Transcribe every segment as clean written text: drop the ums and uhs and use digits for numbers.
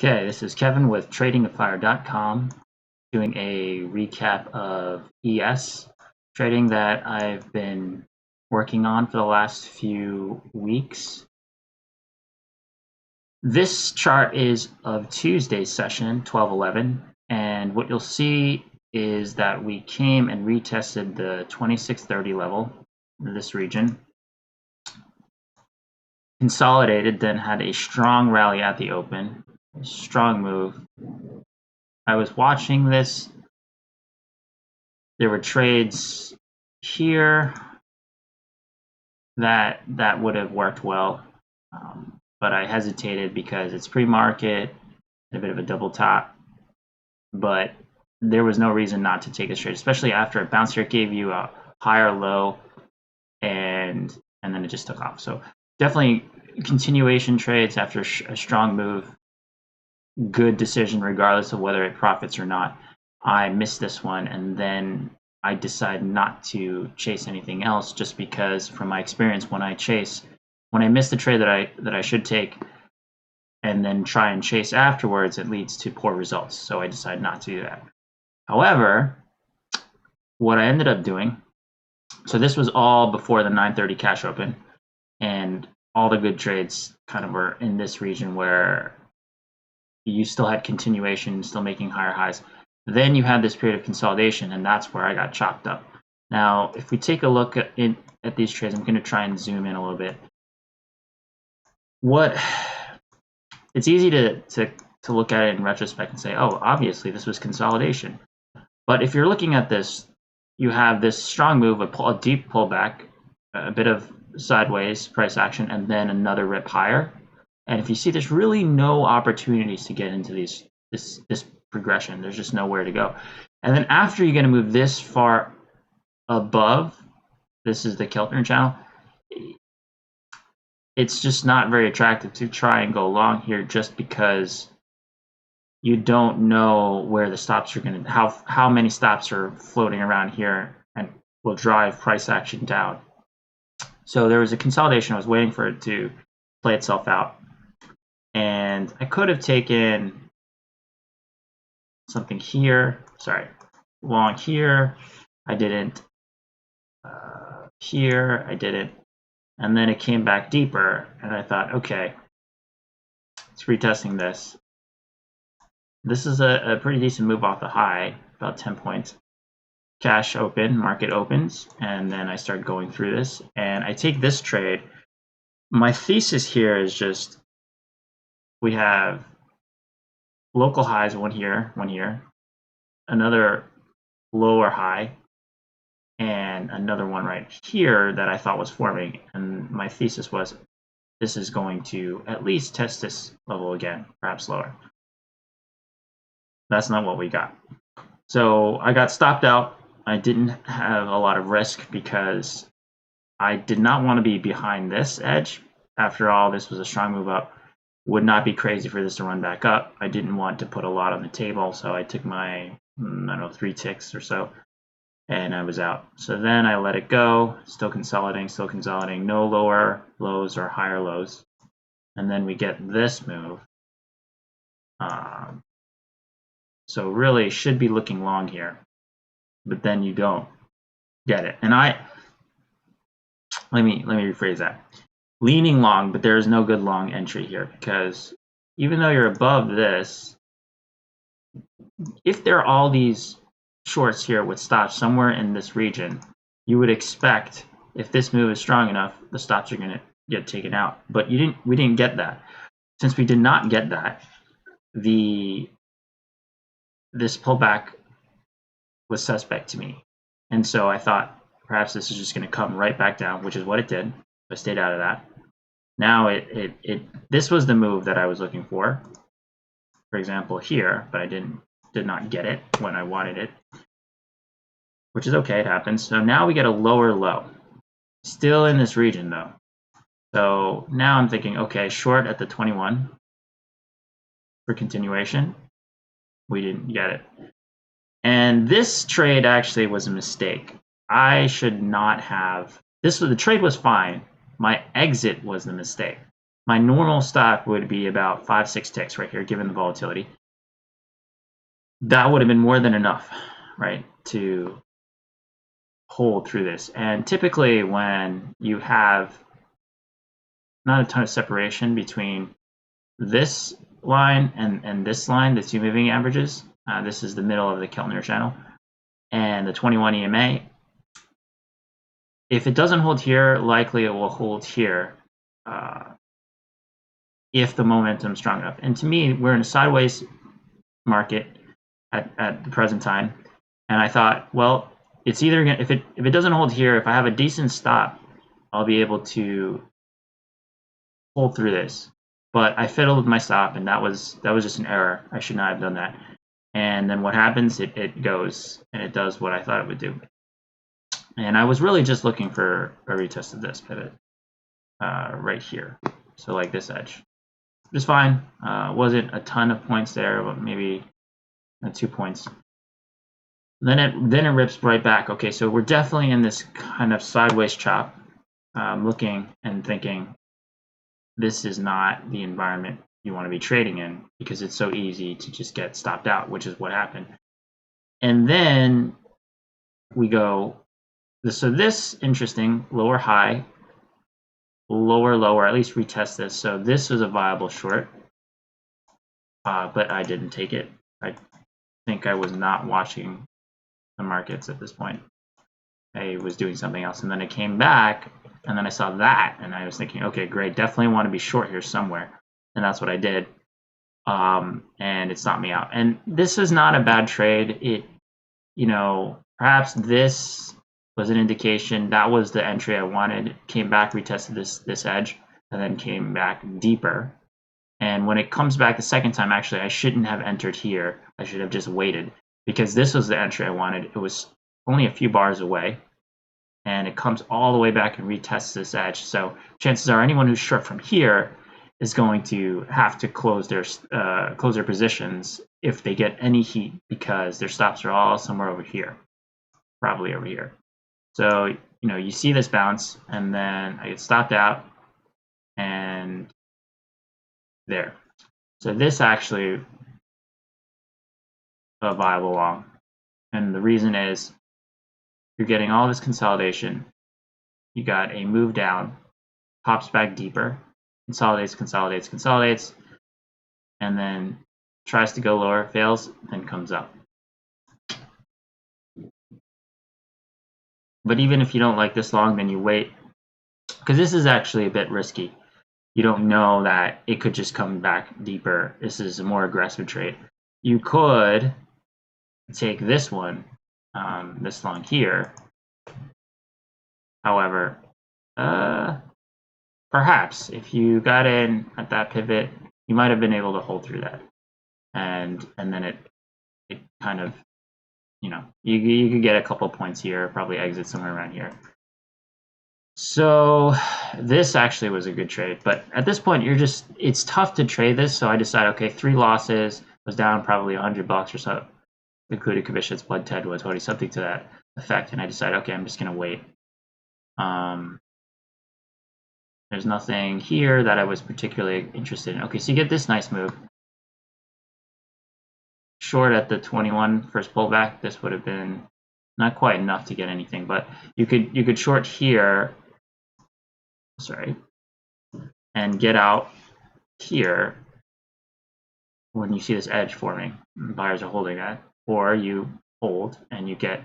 Okay, this is Kevin with tradingafire.com doing a recap of ES trading that I've been working on for the last few weeks. This chart is of Tuesday's session, 12/11, and what you'll see is that we came and retested the 2630 level in this region, consolidated, then had a strong rally at the open, a strong move. I was watching this. There were trades here that would have worked well, but I hesitated because it's pre-market, a bit of a double top, but there was no reason not to take this trade, especially after a bounce here. It gave you a higher low, and then it just took off. So definitely continuation trades after a strong move. Good decision regardless of whether it profits or not. I missed this one, and then I decided not to chase anything else, just because from my experience, when I miss the trade that I should take and then try and chase afterwards, it leads to poor results. So I decided not to do that. However, what I ended up doing, so this was all before the 9:30 cash open, and all the good trades kind of were in this region where you still had continuation, still making higher highs. Then you had this period of consolidation, and that's where I got chopped up. Now, if we take a look at these trades, I'm going to try and zoom in a little bit. It's easy to look at it in retrospect and say, oh, obviously this was consolidation. But if you're looking at this, you have this strong move, a deep pullback, a bit of sideways price action, and then another rip higher. And if you see, there's really no opportunities to get into this progression. There's just nowhere to go. And then after you're going to move this far above, this is the Keltner channel, it's just not very attractive to try and go long here, just because you don't know where the stops are going to, how many stops are floating around here and will drive price action down. So there was a consolidation. I was waiting for it to play itself out. And I could have taken something here, long here. I didn't. Here, I didn't. And then it came back deeper, and I thought, okay, it's retesting this. This is a pretty decent move off the high, about 10 points. Cash open, market opens, and then I start going through this, and I take this trade. My thesis here is just, we have local highs, one here, another lower high, and another one right here that I thought was forming. And my thesis was, this is going to at least test this level again, perhaps lower. That's not what we got. So I got stopped out. I didn't have a lot of risk because I did not want to be behind this edge. After all, this was a strong move up. Would not be crazy for this to run back up. I didn't want to put a lot on the table, so I took my, I don't know, 3 ticks or so, and I was out. So then I let it go, still consolidating, no lower lows or higher lows. And then we get this move. So really should be looking long here, but then you don't get it. And let me rephrase that. Leaning long, but there is no good long entry here, because even though you're above this, if there are all these shorts here with stops somewhere in this region, you would expect, if this move is strong enough, the stops are going to get taken out. But we didn't get that. Since we did not get that, this pullback was suspect to me. And so I thought perhaps this is just going to come right back down, which is what it did. I stayed out of that. Now this was the move that I was looking for example here, but I did not get it when I wanted it, which is okay, it happens. So now we get a lower low, still in this region though. So now I'm thinking, okay, short at the 21 for continuation. We didn't get it. And this trade actually was a mistake. I should not have, the trade was fine. My exit was the mistake. my normal stop would be about 5-6 ticks right here, given the volatility. That would have been more than enough, right, to hold through this. And typically when you have not a ton of separation between this line and this line, the 2 moving averages, this is the middle of the Keltner channel, and the 21 EMA, if it doesn't hold here, likely it will hold here if the momentum is strong enough. And to me, we're in a sideways market at the present time, and I thought, well, it's either gonna, if it doesn't hold here, if I have a decent stop, I'll be able to hold through this. But I fiddled with my stop, and that was just an error. I should not have done that. And then what happens? It goes and it does what I thought it would do. And I was really just looking for a retest of this pivot right here. So like this edge, just fine. Wasn't a ton of points there, but maybe 2 points. Then it rips right back. Okay, so we're definitely in this kind of sideways chop. Looking and thinking, this is not the environment you want to be trading in, because it's so easy to just get stopped out, which is what happened. And then we go, so this, interesting, lower high, lower lower, at least retest this. So this was a viable short, but I didn't take it. I think I was not watching the markets at this point. I was doing something else, and then it came back, and then I saw that, and I was thinking, okay, great, definitely want to be short here somewhere, and that's what I did. And it stopped me out. And this is not a bad trade. It, perhaps this was an indication that was the entry I wanted. Came back, retested this edge, and then came back deeper. And when it comes back the second time, actually, I shouldn't have entered here. I should have just waited, because this was the entry I wanted. It was only a few bars away, and it comes all the way back and retests this edge. So chances are anyone who's short from here is going to have to close their positions if they get any heat, because their stops are all somewhere over here, probably over here. So you see this bounce, and then I get stopped out, and there. So this actually a viable long, and the reason is you're getting all this consolidation. You got a move down, pops back deeper, consolidates, consolidates, consolidates, and then tries to go lower, fails, then comes up. But even if you don't like this long, then you wait, because this is actually a bit risky. You don't know that it could just come back deeper. This is a more aggressive trade. You could take this one, this long here. However, perhaps if you got in at that pivot, you might have been able to hold through that, and then it kind of, you could get a couple points here, probably exit somewhere around here. So this actually was a good trade, but at this point it's tough to trade this. So I decided, okay, 3 losses, was down probably $100 or so, including commissions, blood TED was 20, something to that effect, and I decided, okay, I'm just gonna wait. There's nothing here that I was particularly interested in. Okay, so you get this nice move. Short at the 21 first pullback, this would have been not quite enough to get anything, but you could short here, and get out here when you see this edge forming. Buyers are holding that, or you hold and you get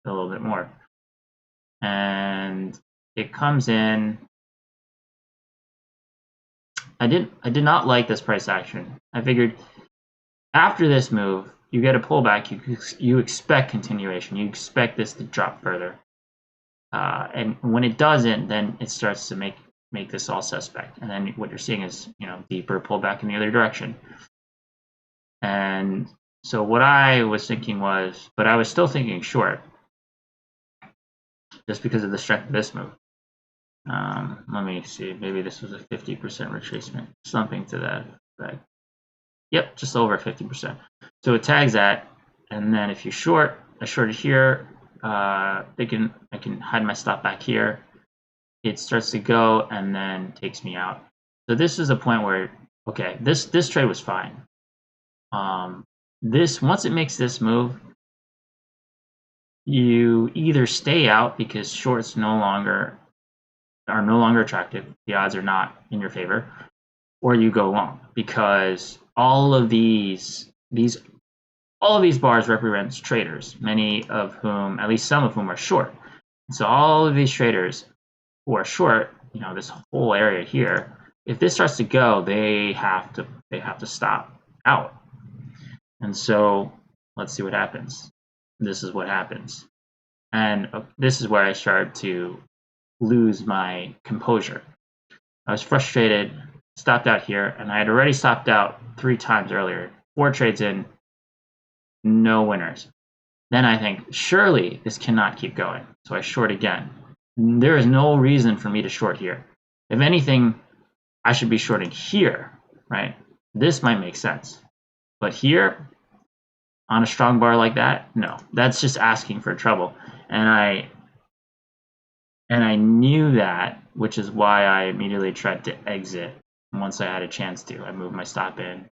a little bit more. And it comes in. I did not like this price action. I figured after this move, you get a pullback, you expect continuation. You expect this to drop further. And when it doesn't, then it starts to make this all suspect. And then what you're seeing is, deeper pullback in the other direction. And so what I was thinking was, but I was still thinking short, just because of the strength of this move. Let me see, maybe this was a 50% retracement, something to that effect. Yep, just over 50%. So it tags that, and then if you short, I shorted here, I can hide my stop back here. It starts to go and then takes me out. So this is a point where, okay, this trade was fine. This, once it makes this move, you either stay out because shorts are no longer attractive. The odds are not in your favor, or you go long because all of these bars represent traders, many of whom, at least some of whom, are short. So all of these traders who are short, this whole area here, if this starts to go, they have to stop out. And so let's see what happens. This is what happens. And this is where I started to lose my composure. I was frustrated, stopped out here, and I had already stopped out 3 times earlier. 4 trades in, no winners. Then I think, surely this cannot keep going. So I short again. There is no reason for me to short here. If anything, I should be shorting here, right? This might make sense. But here, on a strong bar like that, no. That's just asking for trouble. And I knew that, which is why I immediately tried to exit once I had a chance to. I moved my stop in,